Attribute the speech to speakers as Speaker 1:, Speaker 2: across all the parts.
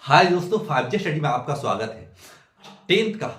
Speaker 1: हाय दोस्तों, 5G study में आपका स्वागत है। 10th का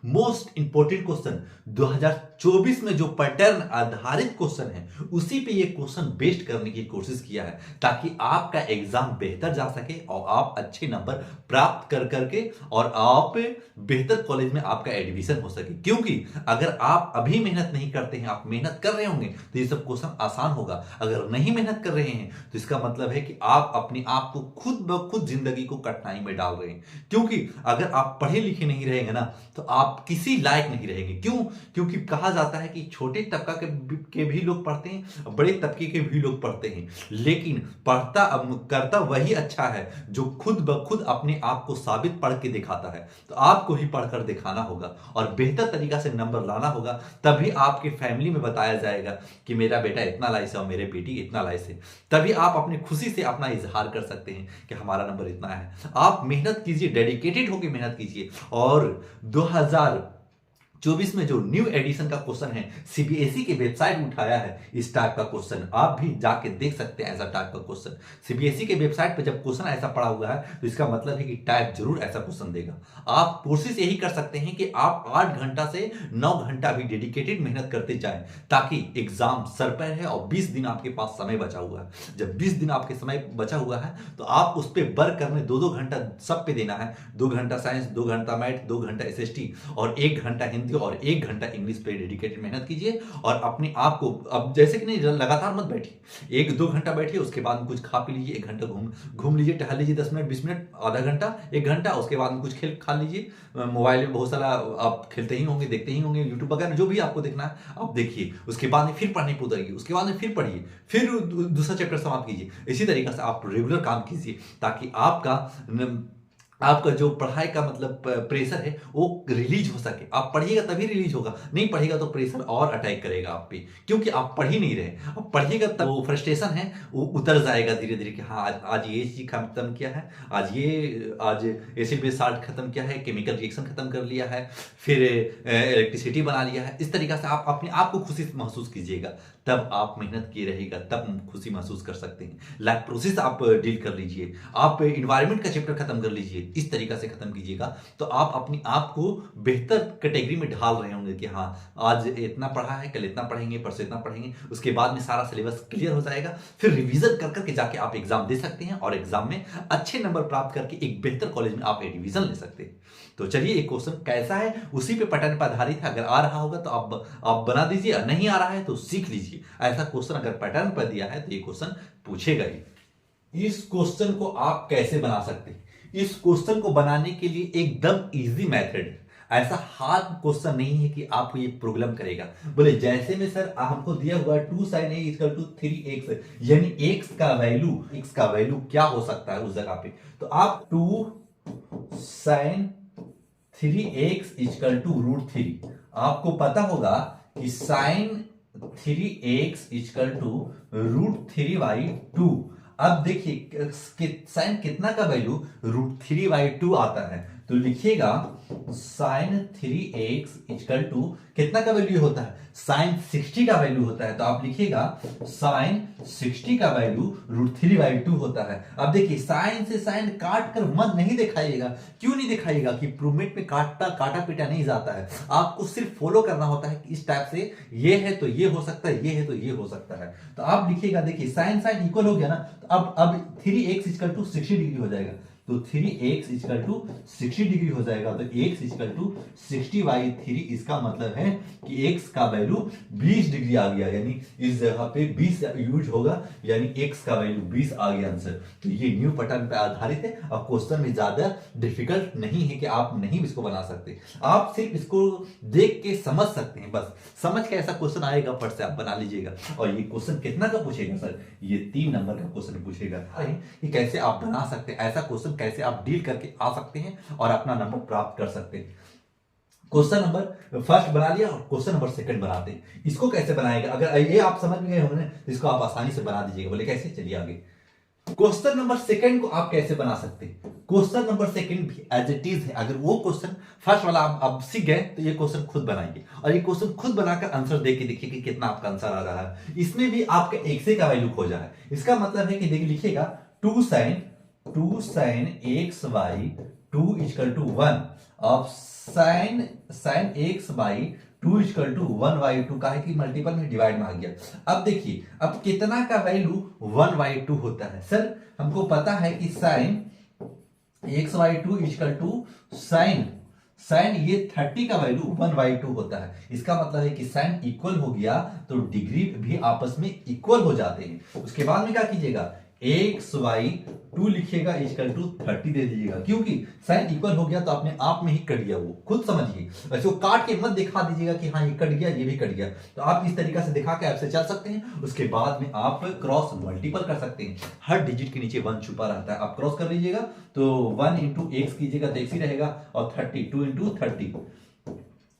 Speaker 1: मोस्ट इंपॉर्टेंट क्वेश्चन 2024 में जो पैटर्न आधारित क्वेश्चन है उसी पे ये क्वेश्चन बेस्ड करने की कोशिश किया है ताकि आपका एग्जाम बेहतर जा सके और आप अच्छे नंबर प्राप्त कर करके और आप बेहतर कॉलेज में आपका एडमिशन हो सके। क्योंकि अगर आप अभी मेहनत नहीं करते हैं, आप मेहनत कर रहे होंगे तो ये सब क्वेश्चन आसान होगा। अगर नहीं मेहनत कर रहे हैं तो इसका मतलब है कि आप अपने आप को खुद ब खुद जिंदगी को कठिनाई में डाल रहे हैं। क्योंकि अगर आप पढ़े लिखे नहीं रहेंगे ना तो आप किसी लायक नहीं रहेंगे। क्यों? क्योंकि कहा जाता है कि छोटे तबका के भी लोग पढ़ते हैं, बड़े तबके के भी लोग पढ़ते हैं, लेकिन करता वही अच्छा है जो खुद ब खुद अपने आप को साबित पढ़ के दिखाता है। तो आपको ही पढ़कर दिखाना होगा और बेहतर तरीका से नंबर लाना होगा, तभी आपके फैमिली में बताया जाएगा कि मेरा बेटा इतना लाइस है और मेरे बेटी इतना लाइस है। तभी आप अपनी खुशी से अपना इजहार कर सकते हैं कि हमारा नंबर इतना है। आप मेहनत कीजिए, डेडिकेटेड होकर मेहनत कीजिए। और 2024 में जो न्यू एडिशन का क्वेश्चन है सीबीएसई के वेबसाइट में उठाया है, इस टाइप का क्वेश्चन आप भी जाके देख सकते हैं। ऐसा टाइप का क्वेश्चन सीबीएसई के वेबसाइट पे जब क्वेश्चन ऐसा पड़ा हुआ है तो इसका मतलब है कि टाइप जरूर ऐसा क्वेश्चन देगा। आप कोशिश यही कर सकते हैं कि आप 8 घंटा से 9 घंटा भी डेडिकेटेड मेहनत करते जाएं ताकि एग्जाम सर पर है और 20 दिन आपके पास समय बचा हुआ है। जब 20 दिन आपके समय बचा हुआ है तो आप उस पर वर्क करने 2-2 घंटा सब पे देना है। 2 घंटा साइंस, 2 घंटा मैथ, 2 घंटा एसएसटी और 1 घंटा हिंदी और 1 घंटा इंग्लिश पे डेडिकेटेड मेहनत कीजिए। और अपने आप को अब जैसे कि नहीं लगातार मत बैठिए, 1-2 घंटा बैठिए, उसके बाद में कुछ खा पी लीजिए, 1 घंटा घूम लीजिए, टहल लीजिए, 10 मिनट 20 मिनट, आधा घंटा 1 घंटा, उसके बाद में कुछ खेल खा लीजिए। मोबाइल में बहुत सारा आप खेलते ही होंगे, देखते ही होंगे, यूट्यूब वगैरह जो भी आपको देखना है आप देखिए। उसके बाद में फिर पढ़ने पर उतरिए, उसके बाद में फिर पढ़िए, फिर दूसरा चैप्टर समाप्त कीजिए। इसी तरीके से आप रेगुलर काम कीजिए ताकि आपका जो पढ़ाई का मतलब प्रेशर है वो रिलीज हो सके। आप पढ़िएगा तभी रिलीज होगा, नहीं पढ़िएगा तो प्रेशर और अटैक करेगा आप पे, क्योंकि आप पढ़ ही नहीं रहे। अब पढ़िएगा तब वो फ्रस्ट्रेशन है वो उतर जाएगा धीरे धीरे कि हाँ आज ये चीज खत्म किया है, आज एसिड बेस साल्ट खत्म किया है, केमिकल रिएक्शन खत्म कर लिया है, फिर इलेक्ट्रिसिटी बना लिया है। इस तरीके से आप अपने आप को खुशी महसूस कीजिएगा, तब आप मेहनत किए रहेगा, तब खुशी महसूस कर सकते हैं। लाइफ प्रोसेस आप डील कर लीजिए, आप इन्वायरमेंट का चैप्टर खत्म कर लीजिए। इस तरीका से खत्म कीजिएगा तो आप अपने आप को बेहतर कैटेगरी में ढाल रहे होंगे कि हाँ आज इतना पढ़ा है, कल इतना पढ़ेंगे, परसों इतना पढ़ेंगे, उसके बाद में सारा सिलेबस क्लियर हो जाएगा। फिर रिवीजन कर करके जाके आप एग्जाम दे सकते हैं और एग्जाम में अच्छे नंबर प्राप्त करके एक बेहतर कॉलेज में आप एडमिशन ले सकते हैं। तो चलिए एक क्वेश्चन कैसा है उसी पे पैटर्न पर आधारित है। अगर आ रहा होगा तो आप बना दीजिए, नहीं आ रहा है तो सीख लीजिए। ऐसा क्वेश्चन अगर पैटर्न पर दिया है तो ये क्वेश्चन पूछेगा ही। इस क्वेश्चन को आप कैसे बना सकते हैं? इस क्वेश्चन को बनाने के लिए एकदम इजी मेथड है। ऐसा हार्ड क्वेश्चन नहीं है कि आपको ये प्रॉब्लम करेगा। बोले जैसे में सर हमको दिया हुआ 2 sin a = 3x, यानी x का वैल्यू क्या हो सकता है उस जगह पे, तो आप 2 sin 3x = √3। आपको पता होगा कि sin 3x = √3/2। अब देखिए साइन कितना का वैल्यू √3/2 आता है, तो लिखिएगा sin 3x = कितना का वैल्यू होता है, sin 60 का वैल्यू होता है। तो आप लिखिएगा sin 60 का वैल्यू √3/2 होता है। अब देखिए साइन से साइन काट कर मत नहीं दिखाइएगा। क्यों नहीं दिखाइएगा? कि प्रूवमेंट में काटा पीटा नहीं जाता है। आपको सिर्फ फॉलो करना होता है कि इस टाइप से ये है तो ये हो सकता है, ये है तो ये हो सकता है। तो आप लिखिएगा, देखिए साइन साइन इक्वल हो गया ना, तो अब 3x = 60 डिग्री हो जाएगा। तो 3x = 60 डिग्री हो जाएगा। तो x = 60/3, इसका मतलब है कि x का वैल्यू 20 डिग्री आ गया, यानी इस जगह पे 20 यूज होगा, यानी x का वैल्यू 20 आ गया आंसर। तो ये न्यू पैटर्न पे आधारित है। अब क्वेश्चन में ज्यादा डिफिकल्ट नहीं है कि आप नहीं इसको बना सकते, आप सिर्फ इसको देख के समझ सकते हैं। बस समझ के ऐसा क्वेश्चन आएगा फट से आप बना लीजिएगा। और ये क्वेश्चन कितना का पूछेगा सर? ये 3 नंबर का क्वेश्चन पूछेगा कि कैसे आप बना सकते हैं ऐसा क्वेश्चन, कैसे आप डील करके आ सकते हैं और अपना नंबर प्राप्त कर सकते हैं। क्वेश्चन नंबर फर्स्ट बना लिया और क्वेश्चन नंबर सेकंड बनाते हैं। इसको कैसे बनाएगा अगर ये आप समझ में गए होंगे तो इसको आप आसानी से बना दीजिएगा। बोले कैसे? चलिए आगे। क्वेश्चन नंबर सेकंड को आप कैसे बना सकते हैं? क्वेश्चन नंबर सेकंड भी एज इट इज है। अगर वो क्वेश्चन फर्स्ट वाला आप सीख गए तो ये क्वेश्चन खुद बनाइए और ये क्वेश्चन खुद बनाकर आंसर देके देखिए कि कितना आपका आंसर आ रहा है। इसमें भी आपका x का वैल्यू खोजा है। इसका मतलब है कि देखिए लिखिएगा 2 sin two sine x by two is equal to one. अब sine x by two is equal to one by two का है कि मल्टीपल में डिवाइड में आ गया। अब देखिए अब कितना का वैल्यू वन बाई टू होता है। सर हमको पता है कि sine x by two is equal to sine ये 30 का वैल्यू 1/2 होता है। इसका मतलब है कि साइन इक्वल हो गया तो डिग्री भी आपस में इक्वल हो जाते हैं। उसके बाद में क्या कीजिएगा, एक्स वाई टू लिखिएगा इक्वल टू 30 दे दीजिएगा, क्योंकि साइन इक्वल हो गया तो अपने आप में ही कट गया, वो खुद समझिए। वैसे वो काट के मत दिखा दीजिएगा कि हाँ ये कट गया ये भी कट गया। तो आप इस तरीका से दिखा के ऐप से चल सकते हैं। उसके बाद में आप क्रॉस मल्टीपल कर सकते हैं। हर डिजिट के नीचे 1 छुपा रहता है, आप क्रॉस कर लीजिएगा तो 1 इंटू एक्स कीजिएगा तो एक्स ही रहेगा, और 32 इंटू 30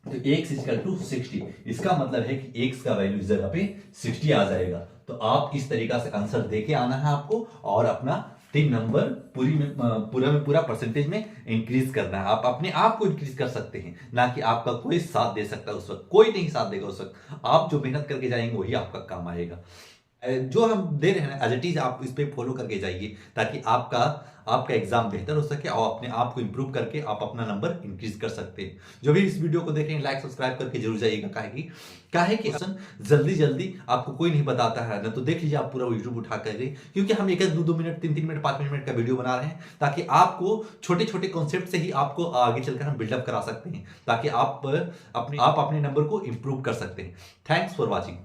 Speaker 1: तो x इजकल टू 60। इसका मतलब है कि x का वैल्यू इस जगह पे 60 आ जाएगा। तो आप इस तरीका से आंसर देके आना है आपको, और अपना 3 नंबर पूरा परसेंटेज में इंक्रीज करना है। आप अपने आप को इंक्रीज कर सकते हैं, ना कि आपका कोई साथ दे सकता है। उस वक्त कोई नहीं साथ देगा, उस वक्त आप जो मेहनत करके जाएंगे वही आपका काम आएगा। जो हम दे रहे हैं एज इट इज आप इस पे फॉलो करके जाइए, ताकि आपका एग्जाम बेहतर हो सके और अपने आप को इंप्रूव करके आप अपना नंबर इंक्रीज कर सकते हैं। जो भी इस वीडियो को देख रहे हैं लाइक सब्सक्राइब करके जरूर जाइएगा। काहे कि जल्दी आपको कोई नहीं बताता है ना, तो देख लीजिए आप पूरा यूट्यूब उठा कर, क्योंकि हम 1-2 मिनट 3 मिनट 5 मिनट का वीडियो बना रहे हैं, ताकि आपको छोटे छोटे कॉन्सेप्ट से ही आपको आगे चलकर हम बिल्डअप करा सकते हैं, ताकि आप अपने नंबर को इंप्रूव कर सकते हैं। Thanks for watching.